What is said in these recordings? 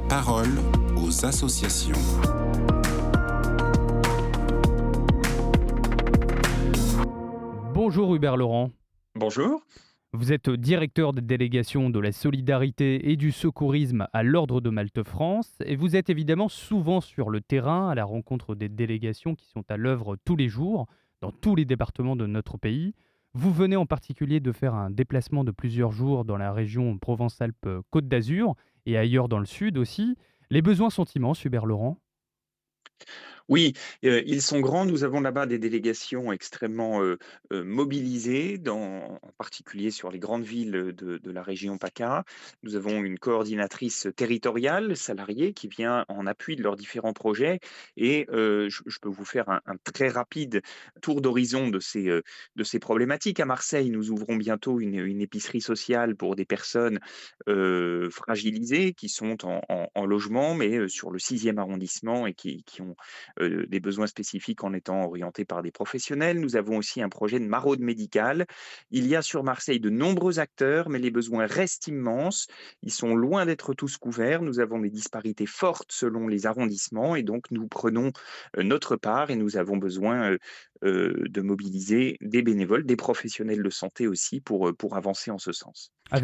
Parole aux associations. Bonjour Hubert Laurent, Bonjour. vous êtes directeur de délégation de la solidarité et du secourisme à l'Ordre de Malte France et vous êtes évidemment souvent sur le terrain à la rencontre des délégations qui sont à l'œuvre tous les jours dans tous les départements de notre pays. Vous venez en particulier de faire un déplacement de plusieurs jours dans la région Provence-Alpes-Côte d'Azur et ailleurs dans le sud aussi. Les besoins sont immenses, Hubert Laurent. Oui, ils sont grands. Nous avons là-bas des délégations extrêmement, mobilisées en particulier sur les grandes villes, de la région PACA. Nous avons une coordinatrice territoriale salariée qui vient en appui de leurs différents projets et je peux vous faire un très rapide tour d'horizon de ces problématiques. À Marseille, nous ouvrons bientôt une épicerie sociale pour des personnes, fragilisées qui sont en logement, mais sur le 6e arrondissement et qui ont des besoins spécifiques en étant orientés par des professionnels. Nous avons aussi un projet de maraude médicale. Il y a sur Marseille de nombreux acteurs, mais les besoins restent immenses. Ils sont loin d'être tous couverts. Nous avons des disparités fortes selon les arrondissements et donc nous prenons notre part et nous avons besoin de mobiliser des bénévoles, des professionnels de santé aussi pour avancer en ce sens. Sur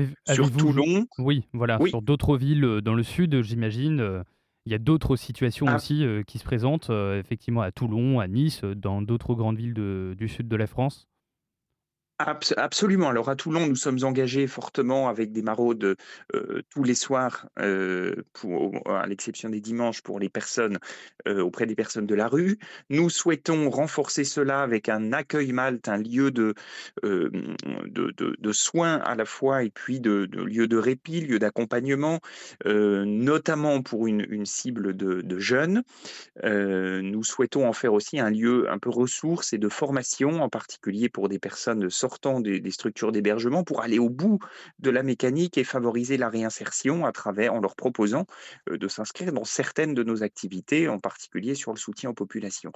Avez-vous... Toulon, Oui, voilà, oui. sur d'autres villes dans le sud, j'imagine, il y a d'autres situations aussi qui se présentent, effectivement à Toulon, à Nice, dans d'autres grandes villes du sud de la France. Absolument. Alors à Toulon, nous sommes engagés fortement avec des maraudes, tous les soirs, à l'exception des dimanches pour les personnes, auprès des personnes de la rue. Nous souhaitons renforcer cela avec un accueil Malte, un lieu de soins à la fois et puis de lieu de répit, lieu d'accompagnement, notamment pour une cible de jeunes. Nous souhaitons en faire aussi un lieu un peu ressource et de formation, en particulier pour des personnes sortant des structures d'hébergement, pour aller au bout de la mécanique et favoriser la réinsertion en leur proposant, de s'inscrire dans certaines de nos activités, en particulier sur le soutien aux populations.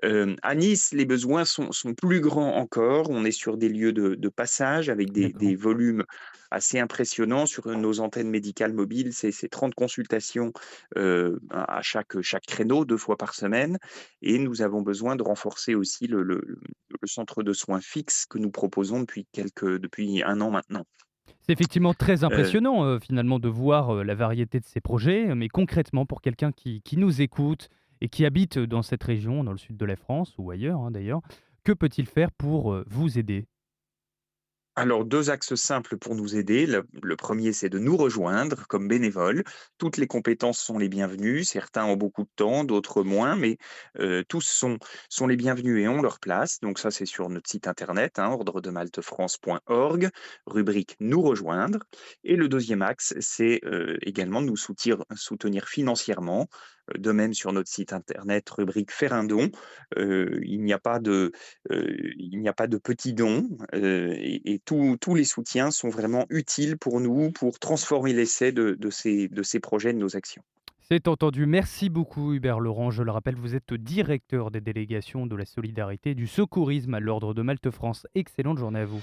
À Nice, les besoins sont plus grands encore. On est sur des lieux de passage avec D'accord. des volumes assez impressionnants sur nos antennes médicales mobiles. C'est 30 consultations, à chaque créneau, 2 fois par semaine et nous avons besoin de renforcer aussi le centre de soins fixe que nous proposons depuis 1 an maintenant. C'est effectivement très Heu impressionnant, finalement, de voir, la variété de ces projets, mais concrètement, pour quelqu'un qui nous écoute et qui habite dans cette région, dans le sud de la France ou ailleurs, hein, d'ailleurs, que peut-il faire pour, vous aider? Alors 2 axes simples pour nous aider. Le 1er, c'est de nous rejoindre comme bénévoles. Toutes les compétences sont les bienvenues. Certains ont beaucoup de temps, d'autres moins, mais tous sont les bienvenus et ont leur place. Donc ça, c'est sur notre site internet, hein, ordredemaltefrance.org, rubrique «Nous rejoindre» et le 2e axe, c'est, également de nous soutenir financièrement. De même sur notre site internet, rubrique «Faire un don». Il n'y a pas de petits dons, et tous les soutiens sont vraiment utiles pour nous, pour transformer l'essai de ces projets, de nos actions. C'est entendu. Merci beaucoup Hubert Laurent. Je le rappelle, vous êtes directeur des délégations de la solidarité et du secourisme à l'Ordre de Malte France. Excellente journée à vous.